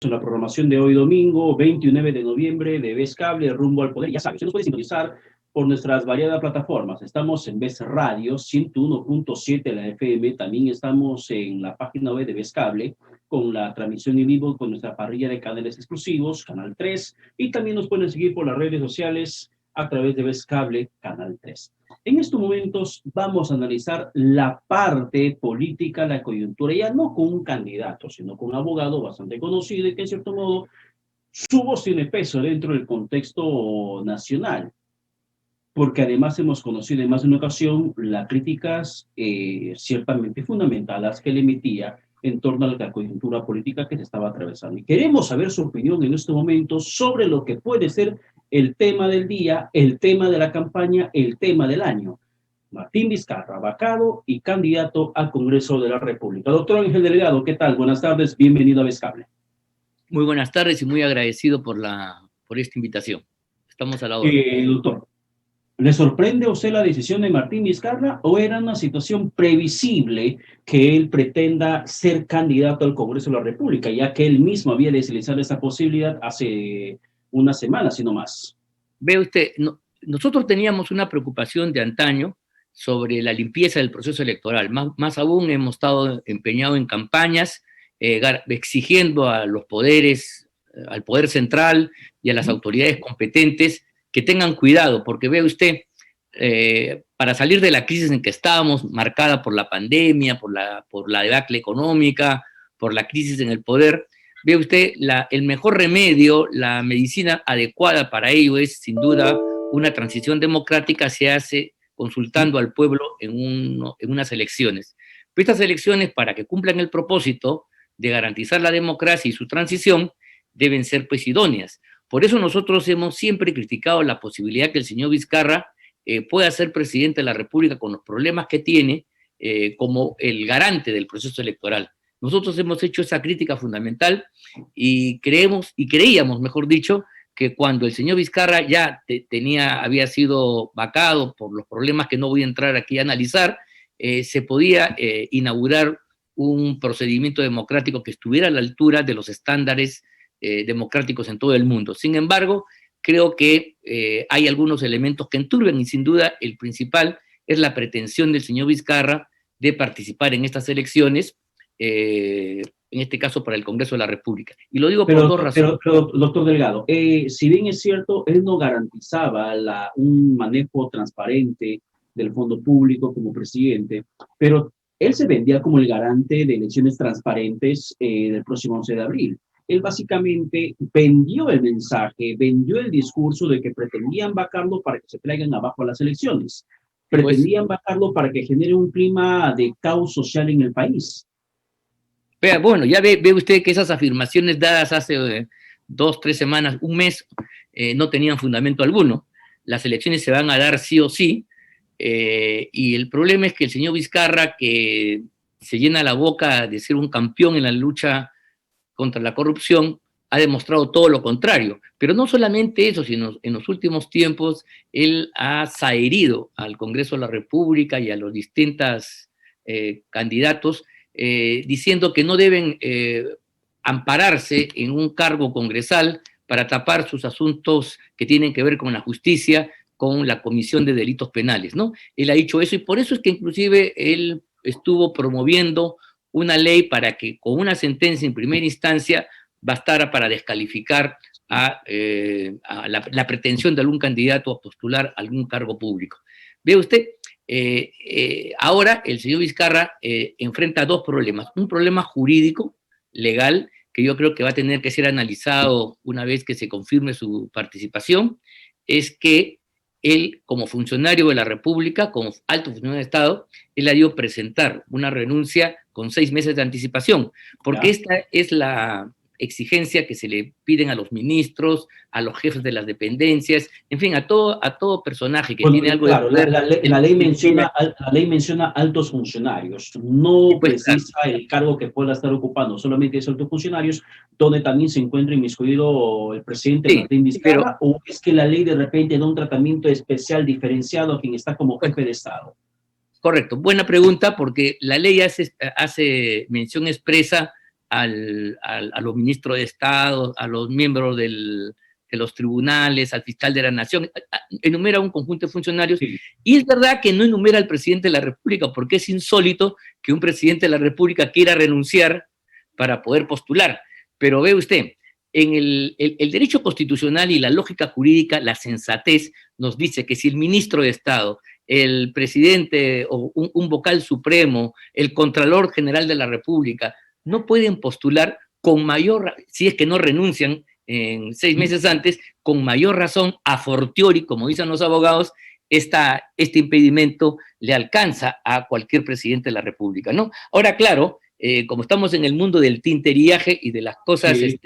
En la programación de hoy domingo, 29 de noviembre, de Vez Cable, rumbo al poder. Ya sabes, usted nos puede sintonizar por nuestras variadas plataformas. Estamos en Vez Radio, 101.7 la FM. También estamos en la página web de Vez Cable, con la transmisión en vivo, con nuestra parrilla de canales exclusivos, Canal 3. Y también nos pueden seguir por las redes sociales a través de Vez Cable, Canal 3. En estos momentos vamos a analizar la parte política, la coyuntura, ya no con un candidato, sino con un abogado bastante conocido y que en cierto modo su voz tiene peso dentro del contexto nacional, porque además hemos conocido en más de una ocasión las críticas ciertamente fundamentadas que él emitía en torno a la coyuntura política que se estaba atravesando. Y queremos saber su opinión en este momento sobre lo que puede ser el tema del día, el tema de la campaña, el tema del año. Martín Vizcarra, abogado y candidato al Congreso de la República. Doctor Ángel Delgado, ¿qué tal? Buenas tardes, bienvenido a Vez Cable. Muy buenas tardes y muy agradecido por esta invitación. Estamos a la orden. Doctor, ¿le sorprende a usted la decisión de Martín Vizcarra o era una situación previsible que él pretenda ser candidato al Congreso de la República, ya que él mismo había deslizado esa posibilidad hace una semana, si no más? Ve usted, nosotros teníamos una preocupación de antaño sobre la limpieza del proceso electoral. Más aún hemos estado empeñados en campañas exigiendo a los poderes, al poder central y a las autoridades competentes que tengan cuidado, porque ve usted, para salir de la crisis en que estábamos, marcada por la pandemia, por la debacle económica, por la crisis en el poder, ve usted, el mejor remedio, la medicina adecuada para ello es, sin duda, una transición democrática se hace consultando al pueblo en unas elecciones. Pero estas elecciones, para que cumplan el propósito de garantizar la democracia y su transición, deben ser pues idóneas. Por eso nosotros hemos siempre criticado la posibilidad que el señor Vizcarra pueda ser presidente de la República con los problemas que tiene como el garante del proceso electoral. Nosotros hemos hecho esa crítica fundamental y creíamos, mejor dicho, que cuando el señor Vizcarra ya había sido vacado por los problemas que no voy a entrar aquí a analizar, se podía inaugurar un procedimiento democrático que estuviera a la altura de los estándares democráticos en todo el mundo. Sin embargo, creo que hay algunos elementos que enturbian y sin duda el principal es la pretensión del señor Vizcarra de participar en estas elecciones, en este caso para el Congreso de la República. Y lo digo por dos razones. Pero, doctor Delgado, si bien es cierto, él no garantizaba un manejo transparente del fondo público como presidente, pero él se vendía como el garante de elecciones transparentes del próximo 11 de abril. Él básicamente vendió el mensaje, vendió el discurso de que pretendían vacarlo para que se traigan abajo a las elecciones. Pretendían vacarlo para que genere un clima de caos social en el país. Bueno, ya ve usted que esas afirmaciones dadas hace 2, 3 semanas, un mes, no tenían fundamento alguno. Las elecciones se van a dar sí o sí, y el problema es que el señor Vizcarra, que se llena la boca de ser un campeón en la lucha contra la corrupción, ha demostrado todo lo contrario. Pero no solamente eso, sino en los últimos tiempos él ha zaherido al Congreso de la República y a los distintos candidatos, diciendo que no deben ampararse en un cargo congresal para tapar sus asuntos que tienen que ver con la justicia, con la comisión de delitos penales, ¿no? Él ha dicho eso y por eso es que inclusive él estuvo promoviendo una ley para que con una sentencia en primera instancia bastara para descalificar a la pretensión de algún candidato a postular algún cargo público. Ve usted, ahora el señor Vizcarra enfrenta dos problemas. Un problema jurídico, legal, que yo creo que va a tener que ser analizado una vez que se confirme su participación, es que él, como funcionario de la República, como alto funcionario de Estado, él ha ido presentar una renuncia con 6 meses de anticipación, porque esta es la exigencia que se le piden a los ministros, a los jefes de las dependencias, en fin, a todo personaje que tiene algo claro, de poder. La ley menciona altos funcionarios, no precisa el cargo que pueda estar ocupando, solamente es altos funcionarios, donde también se encuentra inmiscuido el presidente Martín Vizcarra, o es que la ley de repente da un tratamiento especial diferenciado a quien está como jefe de Estado. Correcto, buena pregunta, porque la ley hace mención expresa a los ministros de Estado, a los miembros de los tribunales, al fiscal de la Nación, enumera un conjunto de funcionarios, sí. Y es verdad que no enumera al presidente de la República, porque es insólito que un presidente de la República quiera renunciar para poder postular. Pero ve usted, en el derecho constitucional y la lógica jurídica, la sensatez nos dice que si el ministro de Estado, el presidente o un vocal supremo, el Contralor General de la República, no pueden postular con mayor, si es que no renuncian en 6 meses antes, con mayor razón, a fortiori, como dicen los abogados, este impedimento le alcanza a cualquier presidente de la República, ¿no? Ahora, claro, como estamos en el mundo del tinteriaje y de las cosas sí.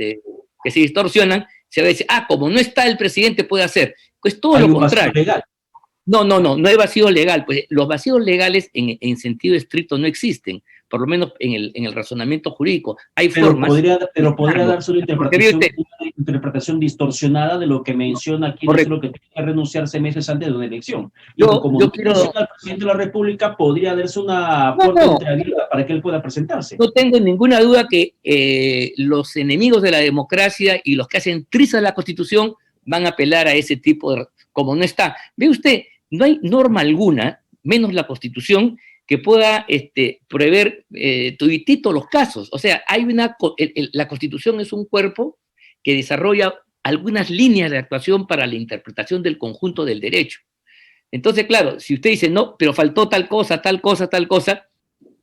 Que se distorsionan, se va a decir, como no está el presidente, puede hacer. Pues todo lo contrario. Legal. No hay vacío legal. Pues los vacíos legales en sentido estricto no existen, por lo menos en el razonamiento jurídico. Hay formas. Podría darse una interpretación distorsionada de lo que menciona aquí, de lo que tiene que renunciarse meses antes de una elección. Como el presidente de la República, podría darse una puerta entreabierta para que él pueda presentarse. No tengo ninguna duda que los enemigos de la democracia y los que hacen trizas la Constitución van a apelar a ese tipo de... Como no está. Ve usted, no hay norma alguna, menos la Constitución, que pueda prever toditito los casos. O sea, hay la Constitución es un cuerpo que desarrolla algunas líneas de actuación para la interpretación del conjunto del derecho. Entonces, claro, si usted dice, no, pero faltó tal cosa,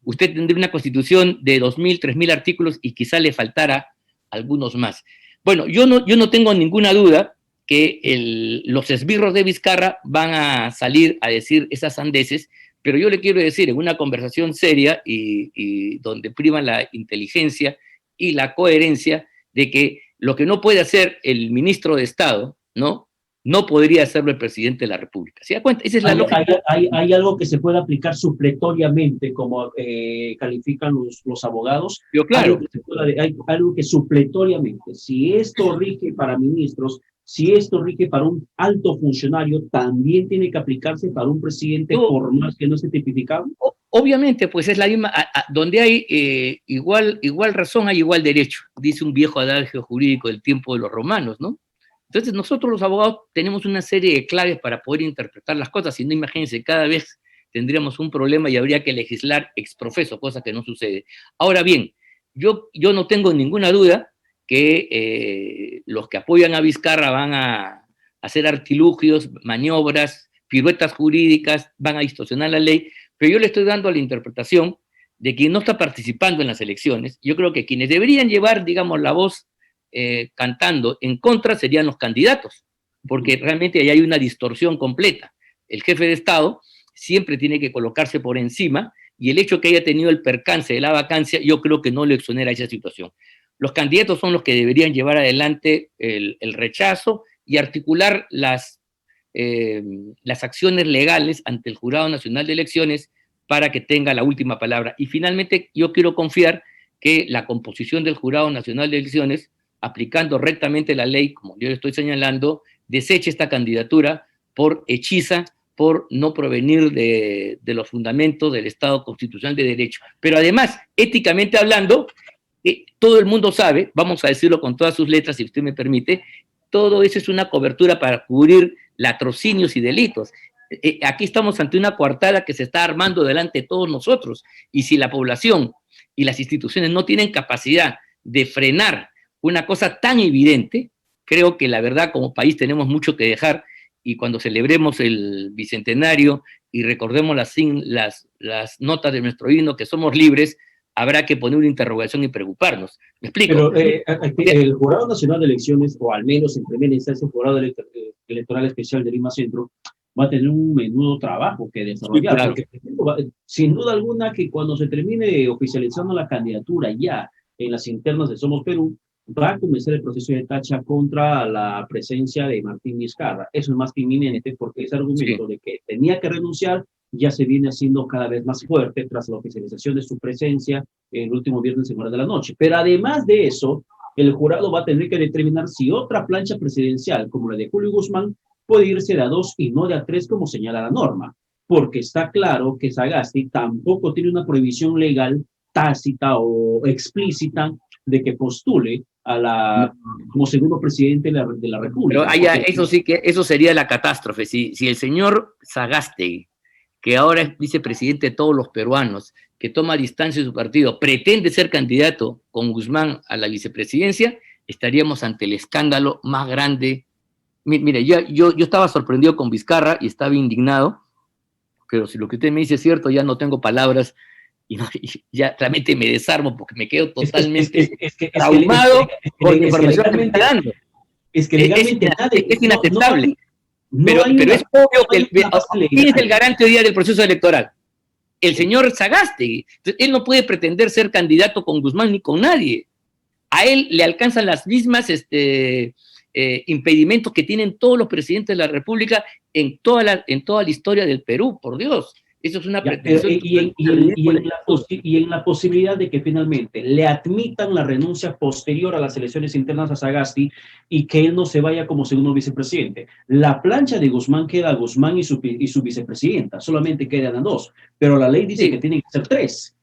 usted tendría una Constitución de 2.000, 3.000 artículos y quizá le faltara algunos más. Bueno, yo no tengo ninguna duda que los esbirros de Vizcarra van a salir a decir esas sandeces, pero yo le quiero decir, en una conversación seria y donde prima la inteligencia y la coherencia, de que lo que no puede hacer el ministro de Estado, no podría hacerlo el presidente de la República. ¿Se da cuenta? Esa es la lógica. ¿Hay algo que se pueda aplicar supletoriamente, como califican los abogados? Yo, claro. Hay algo que supletoriamente, si esto rige para ministros, si esto rige para un alto funcionario, también tiene que aplicarse para un presidente, por más que no esté tipificado. Obviamente, pues es la misma, donde hay igual razón, hay igual derecho, dice un viejo adagio jurídico del tiempo de los romanos, ¿no? Entonces nosotros los abogados tenemos una serie de claves para poder interpretar las cosas, si no, imagínense, cada vez tendríamos un problema y habría que legislar ex profeso, cosa que no sucede. Ahora bien, yo no tengo ninguna duda que los que apoyan a Vizcarra van a hacer artilugios, maniobras, piruetas jurídicas, van a distorsionar la ley, pero yo le estoy dando la interpretación de quien no está participando en las elecciones. Yo creo que quienes deberían llevar, digamos, la voz cantando en contra serían los candidatos, porque realmente ahí hay una distorsión completa. El jefe de Estado siempre tiene que colocarse por encima, y el hecho que haya tenido el percance de la vacancia, yo creo que no le exonera a esa situación. Los candidatos son los que deberían llevar adelante el rechazo y articular las acciones legales ante el Jurado Nacional de Elecciones para que tenga la última palabra. Y finalmente, yo quiero confiar que la composición del Jurado Nacional de Elecciones, aplicando rectamente la ley, como yo le estoy señalando, deseche esta candidatura por hechiza, por no provenir de los fundamentos del Estado constitucional de derecho. Pero además, éticamente hablando, todo el mundo sabe, vamos a decirlo con todas sus letras, si usted me permite, todo eso es una cobertura para cubrir latrocinios y delitos. Aquí estamos ante una coartada que se está armando delante de todos nosotros, y si la población y las instituciones no tienen capacidad de frenar una cosa tan evidente, creo que la verdad como país tenemos mucho que dejar, y cuando celebremos el bicentenario y recordemos las notas de nuestro himno, que somos libres, habrá que poner una interrogación y preocuparnos. ¿Me explico? Pero el Jurado Nacional de Elecciones, o al menos en primera instancia el Jurado Electoral Especial de Lima Centro, va a tener un menudo trabajo que desarrollar. Sí, claro. Porque, sin duda alguna, que cuando se termine oficializando la candidatura ya en las internas de Somos Perú, va a comenzar el proceso de tacha contra la presencia de Martín Vizcarra. Eso es más que inminente, porque ese argumento de que tenía que renunciar ya se viene haciendo cada vez más fuerte tras la oficialización de su presencia el último viernes en hora de la noche. Pero además de eso, el jurado va a tener que determinar si otra plancha presidencial, como la de Julio Guzmán, puede irse de a 2 y no de a 3, como señala la norma, porque está claro que Sagasti tampoco tiene una prohibición legal tácita o explícita de que postule como segundo presidente de la República. Pero eso sí que, eso sería la catástrofe. Si el señor Sagasti, que ahora es vicepresidente de todos los peruanos, que toma distancia de su partido, pretende ser candidato con Guzmán a la vicepresidencia, estaríamos ante el escándalo más grande. Mire, yo estaba sorprendido con Vizcarra y estaba indignado, pero si lo que usted me dice es cierto, ya no tengo palabras y ya realmente me desarmo porque me quedo totalmente traumado por la información que me está dando. Es que legalmente es inaceptable. Pero es obvio que ¿quién es el garante hoy día del proceso electoral? El señor Sagasti. Él no puede pretender ser candidato con Guzmán ni con nadie. A él le alcanzan las mismas impedimentos que tienen todos los presidentes de la República en toda la historia del Perú, por Dios. Eso es una pretensión. Y en la posibilidad de que finalmente le admitan la renuncia posterior a las elecciones internas a Sagasti y que él no se vaya como segundo vicepresidente. La plancha de Guzmán queda Guzmán y su vicepresidenta, solamente quedan dos, pero la ley dice que tienen que ser tres.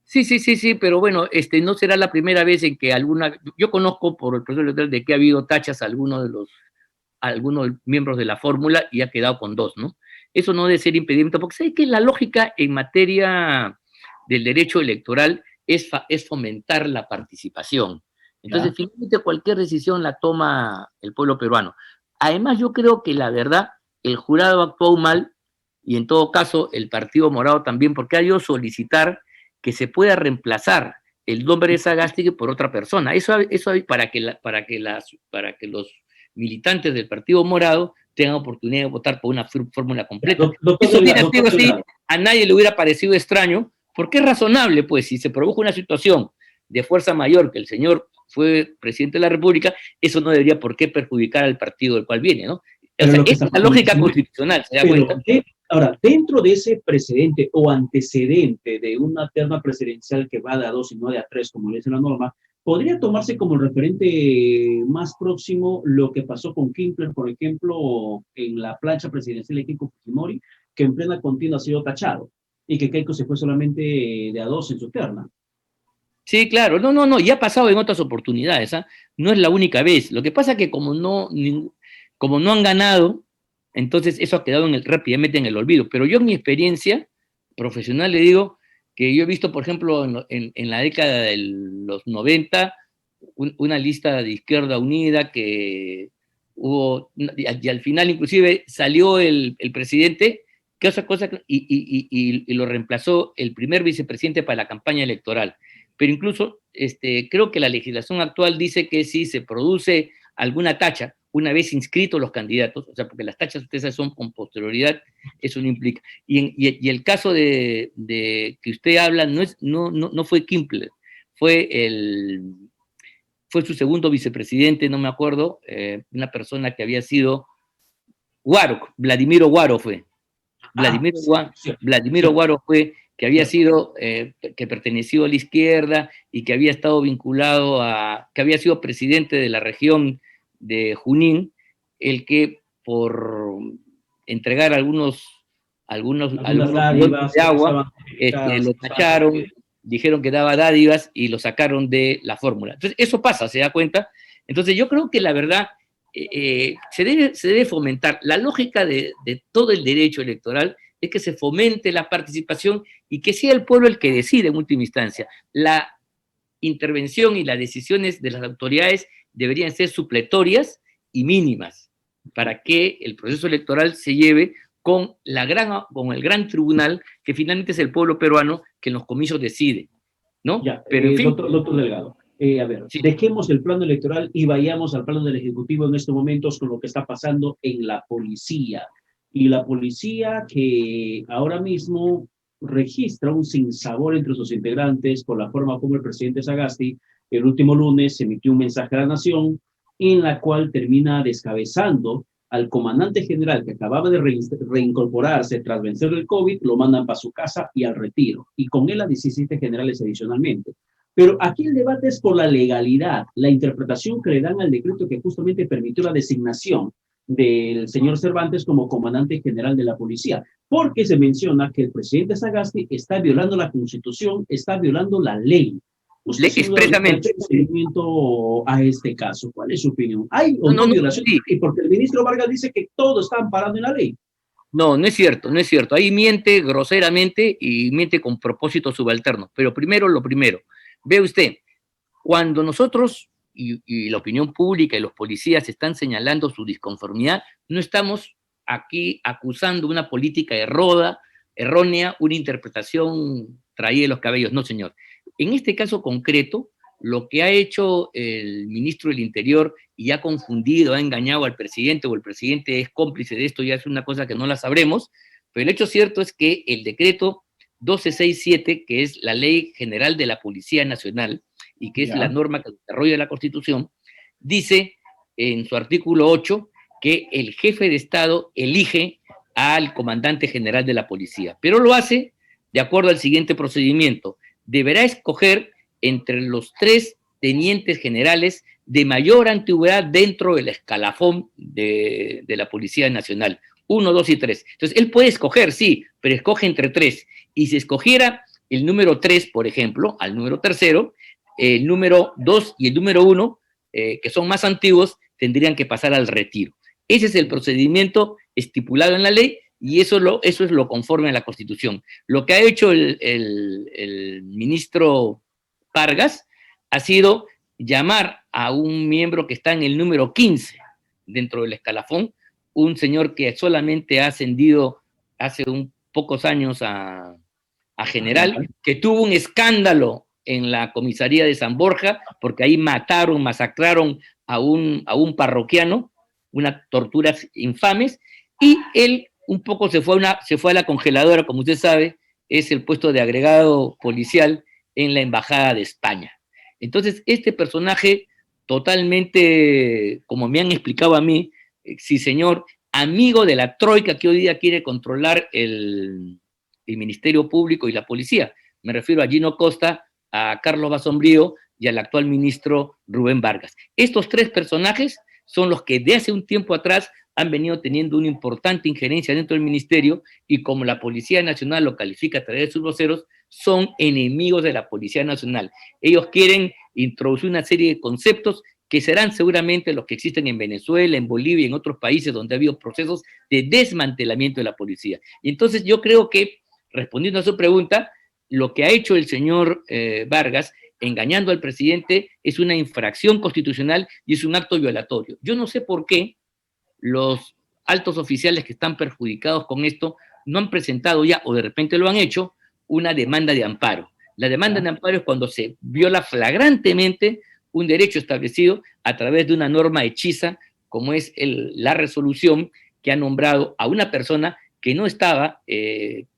Sí, pero bueno, no será la primera vez en que yo conozco por el proceso electoral de que ha habido tachas a algunos miembros de la fórmula y ha quedado con dos, ¿no? Eso no debe ser impedimento, porque sé que la lógica en materia del derecho electoral es fomentar la participación. Entonces, finalmente cualquier decisión la toma el pueblo peruano. Además, yo creo que la verdad, el jurado actuó mal, y en todo caso, el Partido Morado también, porque ha ido a solicitar que se pueda reemplazar el nombre de Sagasti por otra persona. Eso para que los militantes del Partido Morado tengan oportunidad de votar por una fórmula completa. Eso hubiera sido así, a nadie le hubiera parecido extraño, porque es razonable, pues, si se produjo una situación de fuerza mayor, que el señor fue presidente de la República, eso no debería por qué perjudicar al partido del cual viene, ¿no? O sea, es la lógica constitucional, ¿se da cuenta? Ahora, dentro de ese precedente o antecedente de una terna presidencial que va de a 2 y no de a 3, como dice la norma, podría tomarse como referente más próximo lo que pasó con Kimpler, por ejemplo, en la plancha presidencial de Keiko Fujimori, que en plena contienda ha sido tachado y que Keiko se fue solamente de a 2 en su terna. Sí, claro, no, ya ha pasado en otras oportunidades, ¿eh? No es la única vez. Lo que pasa es que como no han ganado, entonces eso ha quedado rápidamente en el olvido. Pero yo en mi experiencia profesional le digo que yo he visto, por ejemplo, en la década de los 90, una lista de Izquierda Unida que hubo, y al final inclusive salió el presidente, que otra cosa, y lo reemplazó el primer vicepresidente para la campaña electoral. Pero incluso creo que la legislación actual dice que si se produce alguna tacha, una vez inscritos los candidatos, o sea, porque las tachas ustedes son con posterioridad, eso no implica. Y el caso de que usted habla no fue Kimpler, fue su segundo vicepresidente, no me acuerdo, una persona que había sido Guaro, Vladimiro Guaro fue. Vladimiro Guaro fue, que había sido, que perteneció a la izquierda y que había estado vinculado que había sido presidente de la región de Junín, el que por entregar algunos dádivas de agua, lo tacharon, dijeron que daba dádivas y lo sacaron de la fórmula. Entonces, eso pasa, ¿se da cuenta? Entonces, yo creo que la verdad se debe fomentar. La lógica de todo el derecho electoral es que se fomente la participación y que sea el pueblo el que decide en última instancia. La intervención y las decisiones de las autoridades deberían ser supletorias y mínimas para que el proceso electoral se lleve con el gran tribunal que finalmente es el pueblo peruano que en los comicios decide, ¿no? Ya, pero en fin, doctor Delgado, a ver, sí, dejemos el plano electoral y vayamos al plano del Ejecutivo en estos momentos con lo que está pasando en la policía. Y la policía que ahora mismo registra un sinsabor entre sus integrantes por la forma como el presidente Sagasti el último lunes emitió un mensaje a la nación en la cual termina descabezando al comandante general que acababa de reincorporarse tras vencer el COVID, lo mandan para su casa y al retiro, y con él a 17 generales adicionalmente. Pero aquí el debate es por la legalidad, la interpretación que le dan al decreto que justamente permitió la designación del señor Cervantes como comandante general de la policía, porque se menciona que el presidente Sagasti está violando la Constitución, está violando la ley. Expresamente. Seguimiento a este caso. ¿Cuál es su opinión? ¿Hay o no violación? Sí. Y porque el ministro Vargas dice que todo está amparado en la ley. No, no es cierto, no es cierto. Ahí miente groseramente y miente con propósito subalterno. Pero primero, lo primero. Ve usted, cuando nosotros y la opinión pública y los policías están señalando su disconformidad, no estamos aquí acusando una política errónea, una interpretación traída de los cabellos. No, señor. En este caso concreto, lo que ha hecho el ministro del Interior y ha confundido, ha engañado al presidente, o el presidente es cómplice de esto, ya es una cosa que no la sabremos, pero el hecho cierto es que el decreto 1267, que es la Ley General de la Policía Nacional, y que es la norma que desarrolla la Constitución, dice en su artículo 8 que el jefe de Estado elige al comandante general de la policía, pero lo hace de acuerdo al siguiente procedimiento. Deberá escoger entre los 3 tenientes generales de mayor antigüedad dentro del escalafón de la Policía Nacional. 1, 2 y 3. Entonces, él puede escoger, sí, pero escoge entre 3. Y si escogiera el número 3, por ejemplo, al número tercero, el número 2 y el número 1, que son más antiguos, tendrían que pasar al retiro. Ese es el procedimiento estipulado en la ley y eso es lo conforme a la Constitución. Lo que ha hecho el ministro Vargas ha sido llamar a un miembro que está en el número 15 dentro del escalafón, un señor que solamente ha ascendido hace pocos años a general, que tuvo un escándalo en la comisaría de San Borja, porque ahí masacraron a un parroquiano, unas torturas infames, y él un poco se fue a la congeladora, como usted sabe, es el puesto de agregado policial en la Embajada de España. Entonces, este personaje totalmente, como me han explicado a mí, sí señor, amigo de la troika que hoy día quiere controlar el Ministerio Público y la policía. Me refiero a Gino Costa, a Carlos Basombrío y al actual ministro Rubén Vargas. Estos 3 personajes son los que de hace un tiempo atrás han venido teniendo una importante injerencia dentro del ministerio y como la Policía Nacional lo califica a través de sus voceros, son enemigos de la Policía Nacional. Ellos quieren introducir una serie de conceptos que serán seguramente los que existen en Venezuela, en Bolivia y en otros países donde ha habido procesos de desmantelamiento de la policía. Y entonces yo creo que, respondiendo a su pregunta, lo que ha hecho el señor Vargas, engañando al presidente, es una infracción constitucional y es un acto violatorio. Yo no sé por qué los altos oficiales que están perjudicados con esto no han presentado ya, o de repente lo han hecho, una demanda de amparo. La demanda de amparo es cuando se viola flagrantemente un derecho establecido a través de una norma hechiza, como es la resolución que ha nombrado a una persona que no estaba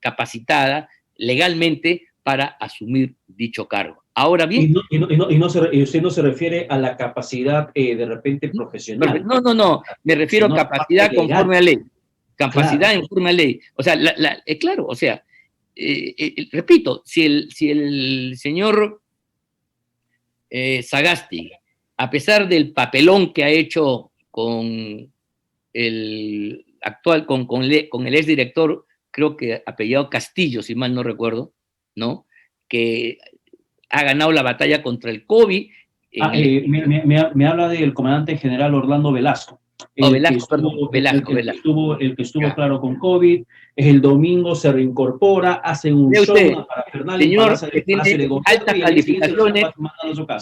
capacitada legalmente para asumir dicho cargo. Ahora bien... Y usted no se refiere a la capacidad de repente profesional. No, me refiero a capacidad conforme a ley. Capacidad en forma de ley. O sea, claro, o sea, repito, si el señor Sagasti, a pesar del papelón que ha hecho con el actual, con el exdirector, creo que apellidado Castillo, si mal no recuerdo, ¿no? Que ha ganado la batalla contra el COVID. Me habla del comandante general Orlando Velasco. El que estuvo claro con COVID, el domingo se reincorpora, hace un show, una parafernalia, señor, que tiene altas calificaciones,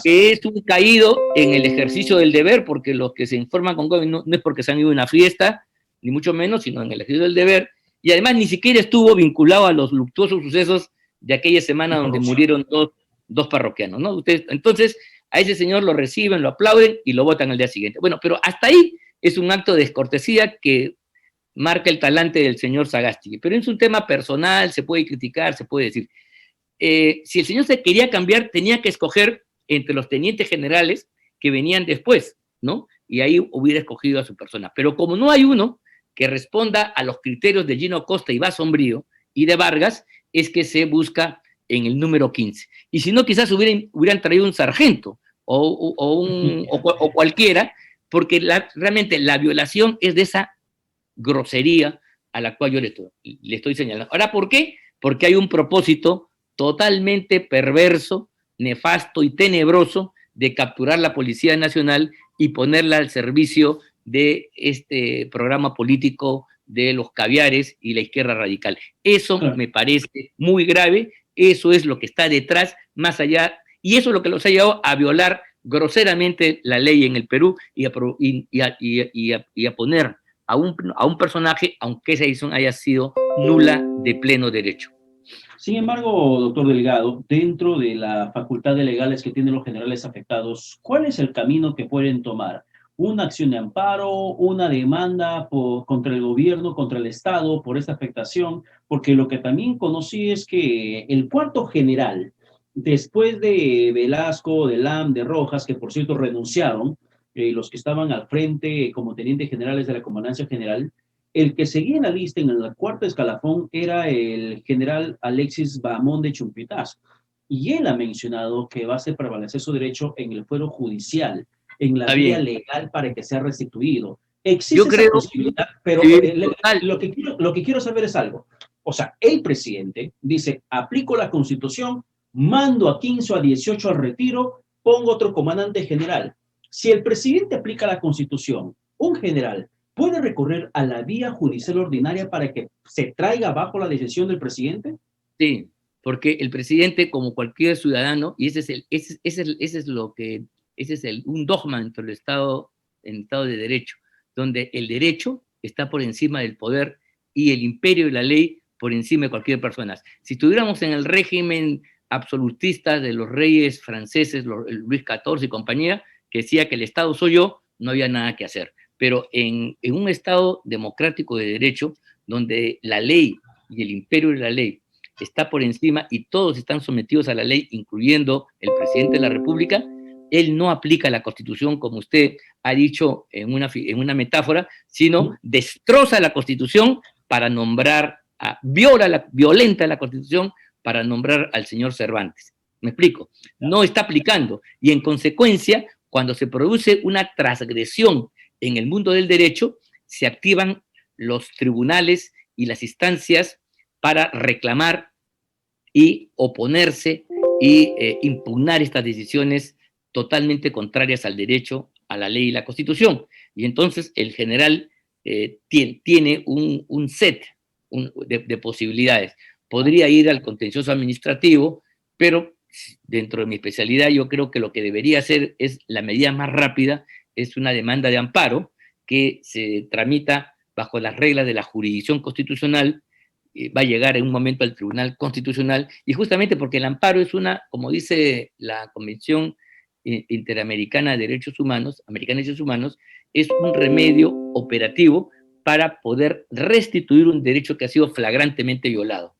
que es un caído en el ejercicio del deber, porque los que se informan con COVID no es porque se han ido a una fiesta, ni mucho menos, sino en el ejercicio del deber, y además ni siquiera estuvo vinculado a los luctuosos sucesos de aquella semana donde murieron dos parroquianos, ¿no? Entonces, a ese señor lo reciben, lo aplauden y lo votan al día siguiente. Bueno, pero hasta ahí es un acto de descortesía que marca el talante del señor Sagasti. Pero es un tema personal, se puede criticar, se puede decir. Si el señor se quería cambiar, tenía que escoger entre los tenientes generales que venían después, ¿no? Y ahí hubiera escogido a su persona. Pero como no hay uno que responda a los criterios de Gino Costa y Basombrío y de Vargas, es que se busca en el número 15. Y si no, quizás hubieran traído un sargento o cualquiera, porque realmente la violación es de esa grosería a la cual yo le estoy señalando. Ahora, ¿por qué? Porque hay un propósito totalmente perverso nefasto y tenebroso de capturar la Policía Nacional y ponerla al servicio de este programa político de los caviares y la izquierda radical. Eso Claro. me parece muy grave, eso es lo que está detrás, más allá, y eso es lo que los ha llevado a violar groseramente la ley en el Perú y a poner a un personaje, aunque esa decisión haya sido nula de pleno derecho. Sin embargo, doctor Delgado, dentro de la facultad de legales que tienen los generales afectados, ¿cuál es el camino que pueden tomar? ¿Una acción de amparo, una demanda contra el gobierno, contra el Estado por esta afectación? Porque lo que también conocí es que el cuarto general, después de Velasco, de Lam, de Rojas, que por cierto renunciaron, los que estaban al frente como tenientes generales de la Comandancia General, el que seguía en la lista en el cuarto escalafón era el general Alexis Bahamón de Chumpitaz. Y él ha mencionado que va a hacer prevalecer su derecho en el fuero judicial, en la vía legal para que sea restituido. Existe esa posibilidad, pero sí, lo que quiero saber es algo. O sea, el presidente dice, aplico la Constitución, mando a 15 o a 18 al retiro, pongo otro comandante general. Si el presidente aplica la Constitución, un general ¿puede recurrir a la vía judicial ordinaria para que se traiga bajo la decisión del presidente? Sí, porque el presidente, como cualquier ciudadano, y ese es un dogma dentro del Estado, en el Estado de Derecho, donde el derecho está por encima del poder y el imperio de la ley por encima de cualquier persona. Si estuviéramos en el régimen absolutista de los reyes franceses, Luis XIV y compañía, que decía que el Estado soy yo, no había nada que hacer. Pero en un Estado democrático de derecho, donde la ley y el imperio de la ley está por encima y todos están sometidos a la ley, incluyendo el presidente de la República, él no aplica la Constitución, como usted ha dicho en una metáfora, sino destroza la Constitución para nombrar, violenta la Constitución para nombrar al señor Cervantes. ¿Me explico? No está aplicando. Y en consecuencia, cuando se produce una transgresión en el mundo del derecho, se activan los tribunales y las instancias para reclamar y oponerse y impugnar estas decisiones totalmente contrarias al derecho, a la ley y la Constitución. Y entonces el general tiene un set de posibilidades. Podría ir al contencioso administrativo, pero dentro de mi especialidad yo creo que lo que debería hacer es la medida más rápida, es una demanda de amparo que se tramita bajo las reglas de la jurisdicción constitucional, va a llegar en un momento al Tribunal Constitucional, y justamente porque el amparo es como dice la Convención Interamericana de Derechos Humanos, es un remedio operativo para poder restituir un derecho que ha sido flagrantemente violado.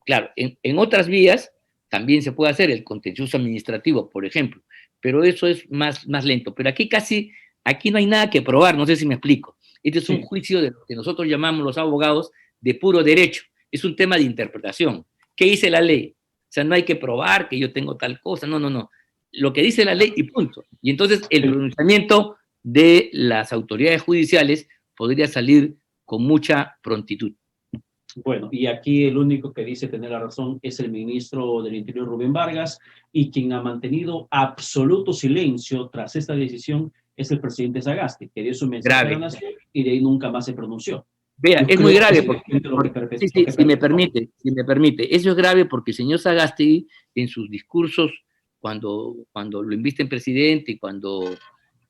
Claro, en otras vías también se puede hacer el contencioso administrativo, por ejemplo, pero eso es más lento. Pero aquí no hay nada que probar, no sé si me explico. Este es un juicio de lo que nosotros llamamos los abogados de puro derecho. Es un tema de interpretación. ¿Qué dice la ley? O sea, no hay que probar que yo tengo tal cosa, no. Lo que dice la ley y punto. Y entonces el pronunciamiento de las autoridades judiciales podría salir con mucha prontitud. Bueno, y aquí el único que dice tener la razón es el ministro del Interior, Rubén Vargas, y quien ha mantenido absoluto silencio tras esta decisión es el presidente Sagasti, que dio su mensaje a la nación y de ahí nunca más se pronunció. Vea, es muy grave, si me permite, eso es grave porque el señor Sagasti, en sus discursos, cuando lo invisten presidente y cuando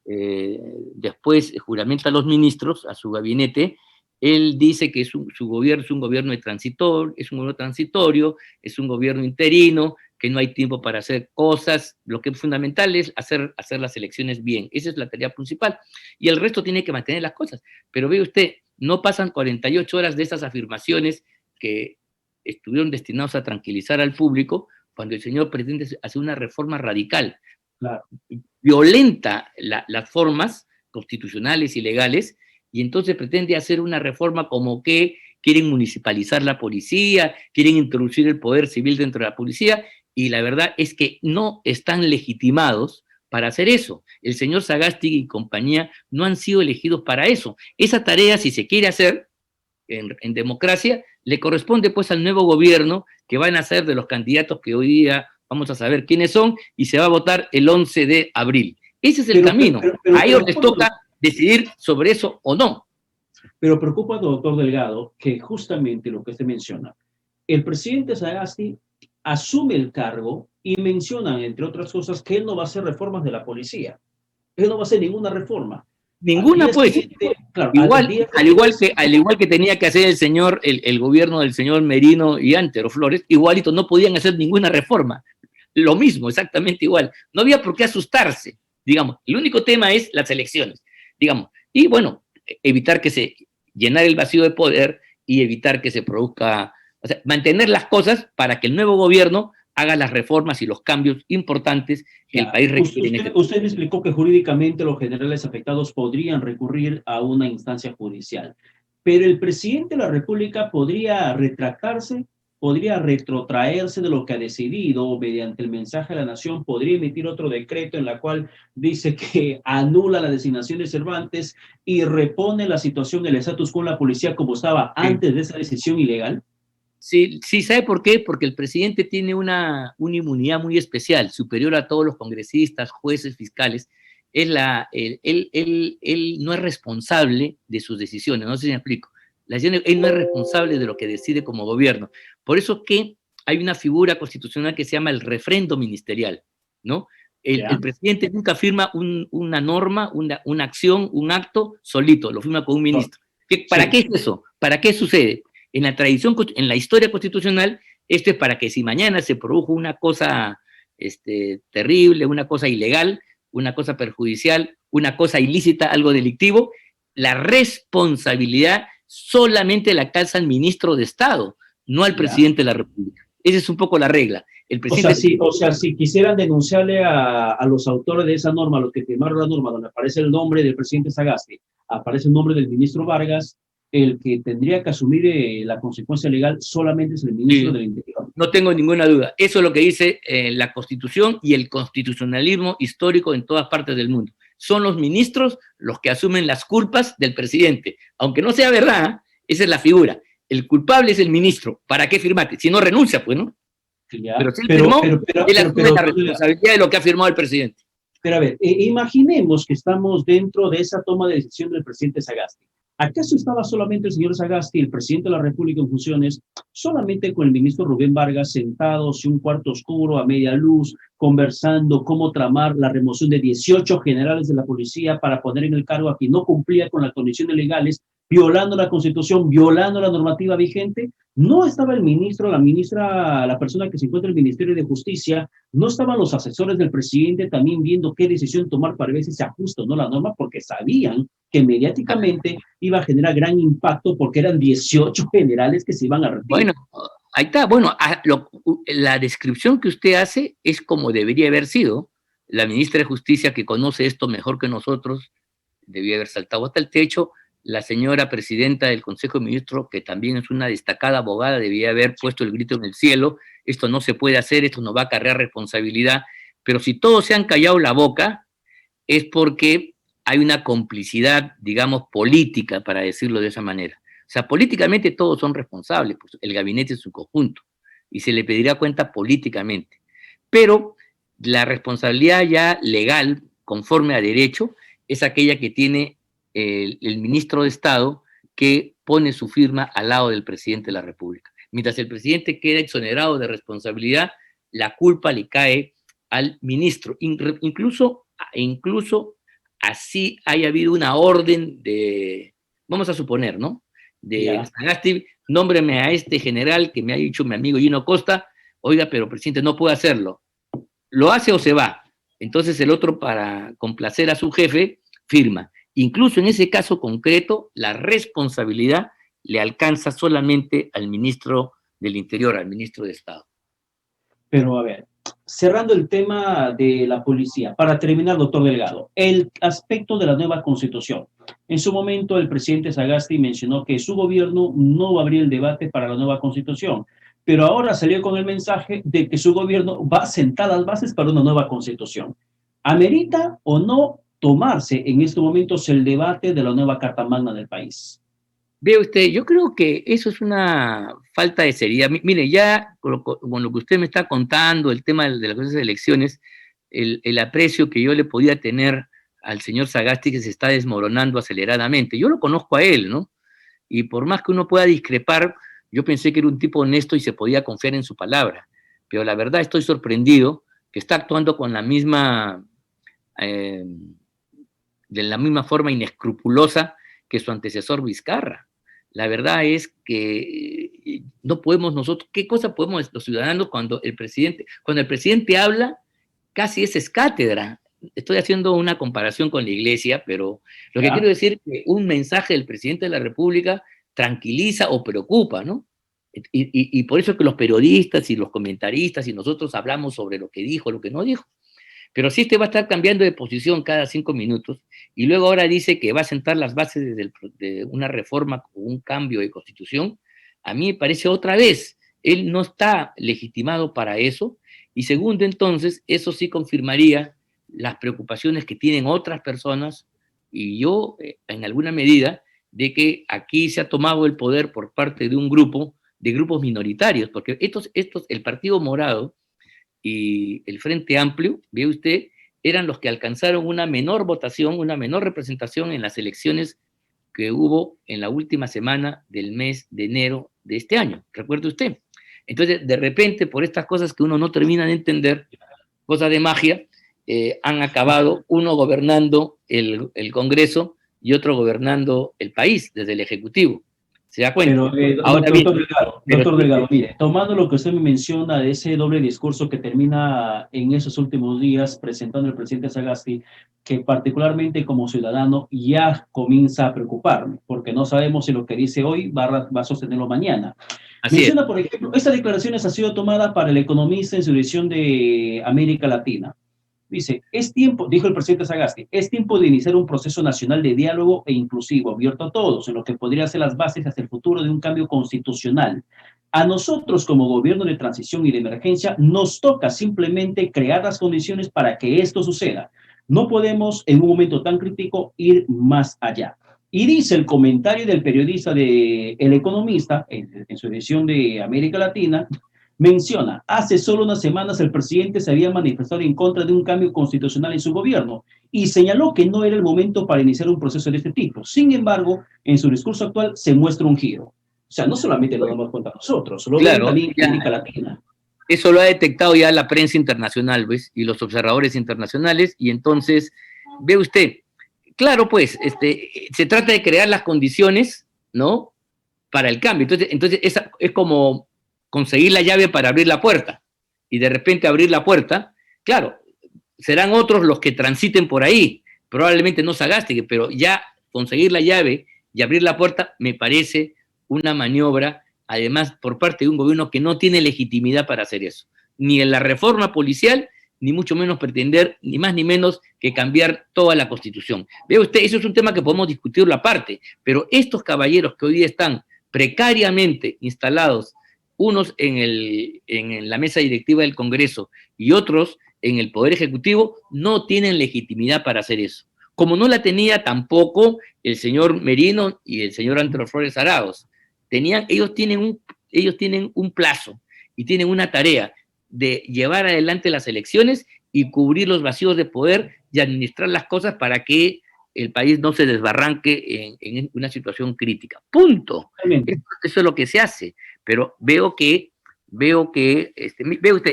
después juramenta a los ministros, a su gabinete, él dice que su gobierno es un gobierno transitorio, es un gobierno interino, que no hay tiempo para hacer cosas, lo que es fundamental es hacer las elecciones bien, esa es la tarea principal, y el resto tiene que mantener las cosas, pero ve usted, no pasan 48 horas de esas afirmaciones que estuvieron destinados a tranquilizar al público, cuando el señor presidente hace una reforma radical, claro, violenta las formas constitucionales y legales, y entonces pretende hacer una reforma como que quieren municipalizar la policía, quieren introducir el poder civil dentro de la policía, y la verdad es que no están legitimados para hacer eso. El señor Sagasti y compañía no han sido elegidos para eso. Esa tarea, si se quiere hacer en democracia, le corresponde pues al nuevo gobierno que van a ser de los candidatos que hoy día vamos a saber quiénes son y se va a votar el 11 de abril. Ese es el Pero, camino. pero, A ellos les toca decidir sobre eso o no. Pero preocupa, doctor Delgado, que justamente lo que usted menciona, el presidente Sagasti asume el cargo y menciona, entre otras cosas, que él no va a hacer reformas de la policía. Él no va a hacer ninguna reforma. Ninguna, pues. Claro, al igual que tenía que hacer el gobierno del señor Merino y Antero Flores, igualito, no podían hacer ninguna reforma. Lo mismo, exactamente igual. No había por qué asustarse, digamos. El único tema es las elecciones, digamos. Y bueno, evitar que se llenar el vacío de poder y evitar que se produzca, o sea, mantener las cosas para que el nuevo gobierno haga las reformas y los cambios importantes que el país requiere. Usted me explicó que jurídicamente los generales afectados podrían recurrir a una instancia judicial, pero el presidente de la República podría retractarse, podría retrotraerse de lo que ha decidido mediante el mensaje a la nación, podría emitir otro decreto en la cual dice que anula la designación de Cervantes y repone la situación del estatus quo en la policía como estaba antes de esa decisión ilegal. Sí, sí, ¿sabe por qué? Porque el presidente tiene una inmunidad muy especial, superior a todos los congresistas, jueces, fiscales. Él no es responsable de sus decisiones, no sé si me explico. Él no es responsable de lo que decide como gobierno. Por eso que hay una figura constitucional que se llama el refrendo ministerial, ¿no? El presidente nunca firma una norma, una acción, un acto solito, lo firma con un ministro. ¿Para qué es eso? ¿Para qué sucede? En la tradición, en la historia constitucional, esto es para que si mañana se produjo una cosa terrible, una cosa ilegal, una cosa perjudicial, una cosa ilícita, algo delictivo, la responsabilidad solamente la calza al ministro de Estado, no al presidente de la República. Esa es un poco la regla. El presidente o sea, si quisieran denunciarle a los autores de esa norma, a los que firmaron la norma, donde aparece el nombre del presidente Sagasti, aparece el nombre del ministro Vargas, el que tendría que asumir la consecuencia legal solamente es el ministro del Interior. No tengo ninguna duda. Eso es lo que dice la Constitución y el constitucionalismo histórico en todas partes del mundo. Son los ministros los que asumen las culpas del presidente. Aunque no sea verdad, esa es la figura. El culpable es el ministro. ¿Para qué firmate? Si no renuncia, pues, ¿no? Ya, pero si él firmó, él asume la responsabilidad de lo que ha firmado el presidente. Pero a ver, imaginemos que estamos dentro de esa toma de decisión del presidente Sagasti. ¿Acaso estaba solamente el señor Sagasti, el presidente de la República en funciones, solamente con el ministro Rubén Vargas sentados en un cuarto oscuro a media luz, conversando cómo tramar la remoción de 18 generales de la policía para poner en el cargo a quien no cumplía con las condiciones legales, violando la Constitución, violando la normativa vigente? No estaba el ministro, la ministra, la persona que se encuentra en el Ministerio de Justicia, no estaban los asesores del presidente también viendo qué decisión tomar para ver si se ajusta o no la norma, porque sabían que mediáticamente iba a generar gran impacto porque eran 18 generales que se iban a retirar. Bueno, ahí está. Bueno, la descripción que usted hace es como debería haber sido. La ministra de Justicia, que conoce esto mejor que nosotros, debía haber saltado hasta el techo. La señora presidenta del Consejo de Ministros, que también es una destacada abogada, debía haber puesto el grito en el cielo. Esto no se puede hacer, esto nos va a acarrear responsabilidad. Pero si todos se han callado la boca, es porque hay una complicidad, digamos, política, para decirlo de esa manera. O sea, políticamente todos son responsables, pues el gabinete en su conjunto, y se le pedirá cuenta políticamente. Pero la responsabilidad ya legal, conforme a derecho, es aquella que tiene el ministro de Estado, que pone su firma al lado del presidente de la República. Mientras el presidente queda exonerado de responsabilidad, la culpa le cae al ministro. Incluso así haya habido una orden de, vamos a suponer, ¿no? De Sagasti, nómbreme a este general que me ha dicho mi amigo Gino Costa, oiga, pero presidente, no puede hacerlo. ¿Lo hace o se va? Entonces el otro, para complacer a su jefe, firma. Incluso en ese caso concreto, la responsabilidad le alcanza solamente al ministro del Interior, al ministro de Estado. Pero a ver, cerrando el tema de la policía, para terminar, doctor Delgado, el aspecto de la nueva Constitución. En su momento, el presidente Sagasti mencionó que su gobierno no va a abrir el debate para la nueva Constitución, pero ahora salió con el mensaje de que su gobierno va a sentar las bases para una nueva Constitución. ¿Amerita o no tomarse en estos momentos el debate de la nueva Carta Magna del país? Ve usted, yo creo que eso es una falta de seriedad. Mire, ya con lo que usted me está contando, el tema de las cosas de elecciones, el aprecio que yo le podía tener al señor Sagasti, que se está desmoronando aceleradamente. Yo lo conozco a él, ¿no? Y por más que uno pueda discrepar, yo pensé que era un tipo honesto y se podía confiar en su palabra. Pero la verdad estoy sorprendido que está actuando con la misma, de la misma forma inescrupulosa que su antecesor Vizcarra. La verdad es que no podemos nosotros, ¿qué cosa podemos los ciudadanos cuando el presidente habla, casi es cátedra? Estoy haciendo una comparación con la iglesia, pero lo que quiero decir es que un mensaje del presidente de la República tranquiliza o preocupa, ¿no? Y por eso es que los periodistas y los comentaristas y nosotros hablamos sobre lo que dijo, lo que no dijo. Pero si este va a estar cambiando de posición cada 5 minutos y luego ahora dice que va a sentar las bases de una reforma o un cambio de constitución, a mí me parece otra vez, él no está legitimado para eso y segundo entonces, eso sí confirmaría las preocupaciones que tienen otras personas y yo en alguna medida de que aquí se ha tomado el poder por parte de un grupo, de grupos minoritarios, porque el Partido Morado y el Frente Amplio, ve usted, eran los que alcanzaron una menor votación, una menor representación en las elecciones que hubo en la última semana del mes de enero de este año, recuerde usted. Entonces, de repente, por estas cosas que uno no termina de entender, cosas de magia, han acabado uno gobernando el Congreso y otro gobernando el país desde el Ejecutivo. ¿Se da cuenta? Pero, Ahora bien, doctor Delgado, mire, tomando lo que usted me menciona de ese doble discurso que termina en esos últimos días presentando el presidente Sagasti, que particularmente como ciudadano ya comienza a preocuparme, porque no sabemos si lo que dice hoy va a sostenerlo mañana. así es. Menciona, por ejemplo, estas declaraciones han sido tomadas para el economista en su edición de América Latina. Dice, es tiempo, dijo el presidente Sagasti, es tiempo de iniciar un proceso nacional de diálogo e inclusivo, abierto a todos, en lo que podría ser las bases hacia el futuro de un cambio constitucional. A nosotros como gobierno de transición y de emergencia nos toca simplemente crear las condiciones para que esto suceda. No podemos en un momento tan crítico ir más allá. Y dice el comentario del periodista de El Economista, en su edición de América Latina, menciona, hace solo unas semanas el presidente se había manifestado en contra de un cambio constitucional en su gobierno y señaló que no era el momento para iniciar un proceso de este tipo. Sin embargo, en su discurso actual se muestra un giro. O sea, no solamente lo damos cuenta nosotros, lo ven también en América Latina. Eso lo ha detectado ya la prensa internacional, ¿ves? Y los observadores internacionales, y entonces, ve usted, claro, pues, se trata de crear las condiciones, ¿no? Para el cambio. Entonces es como conseguir la llave para abrir la puerta, y de repente abrir la puerta, claro, serán otros los que transiten por ahí, probablemente no Sagasti, pero ya conseguir la llave y abrir la puerta me parece una maniobra, además por parte de un gobierno que no tiene legitimidad para hacer eso, ni en la reforma policial, ni mucho menos pretender, ni más ni menos que cambiar toda la Constitución. Ve usted, eso es un tema que podemos discutirlo aparte, pero estos caballeros que hoy día están precariamente instalados, unos en la mesa directiva del Congreso y otros en el Poder Ejecutivo, no tienen legitimidad para hacer eso. Como no la tenía tampoco el señor Merino y el señor Antero Flores Arauz. Ellos tienen un plazo y tienen una tarea de llevar adelante las elecciones y cubrir los vacíos de poder y administrar las cosas para que el país no se desbarranque en una situación crítica. Punto. Eso es lo que se hace. Pero veo ve usted,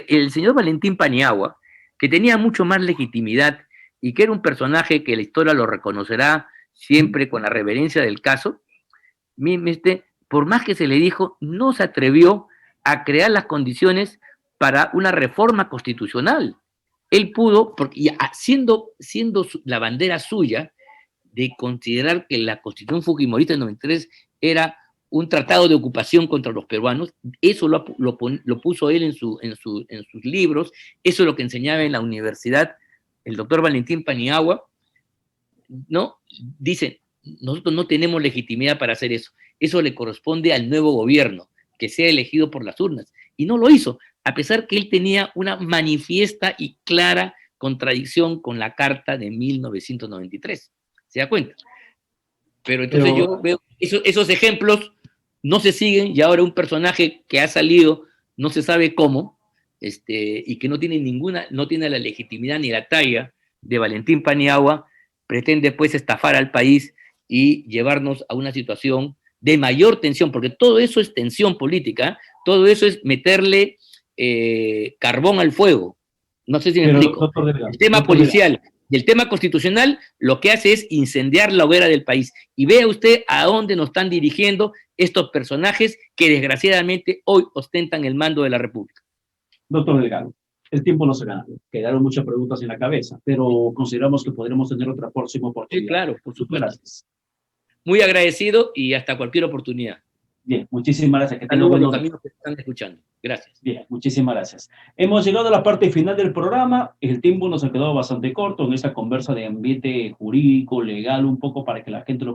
el señor Valentín Paniagua, que tenía mucho más legitimidad y que era un personaje que la historia lo reconocerá siempre con la reverencia del caso, por más que se le dijo, no se atrevió a crear las condiciones para una reforma constitucional. Él pudo, porque siendo la bandera suya de considerar que la Constitución Fujimorista del 93 era un tratado de ocupación contra los peruanos, eso lo puso él en sus libros, eso es lo que enseñaba en la universidad el doctor Valentín Paniagua, ¿no? Dicen, nosotros no tenemos legitimidad para hacer eso, eso le corresponde al nuevo gobierno, que sea elegido por las urnas, y no lo hizo, a pesar que él tenía una manifiesta y clara contradicción con la Carta de 1993. ¿Se da cuenta? Pero entonces yo veo esos ejemplos no se siguen y ahora un personaje que ha salido no se sabe cómo, y que no tiene la legitimidad ni la talla de Valentín Paniagua, pretende pues estafar al país y llevarnos a una situación de mayor tensión, porque todo eso es tensión política, todo eso es meterle carbón al fuego. No sé si me explico. El tema policial y el tema constitucional lo que hace es incendiar la hoguera del país. Y vea usted a dónde nos están dirigiendo estos personajes que desgraciadamente hoy ostentan el mando de la República. Doctor Delgado, el tiempo no se gana. Quedaron muchas preguntas en la cabeza, pero consideramos que podremos tener otra próxima oportunidad. Sí, claro, por supuesto. Gracias. Muy agradecido y hasta cualquier oportunidad. Bien, muchísimas gracias. Que tengan buenos amigos que están escuchando. Gracias. Bien, muchísimas gracias. Hemos llegado a la parte final del programa. El tiempo nos ha quedado bastante corto en esta conversa de ambiente jurídico, legal, un poco para que la gente lo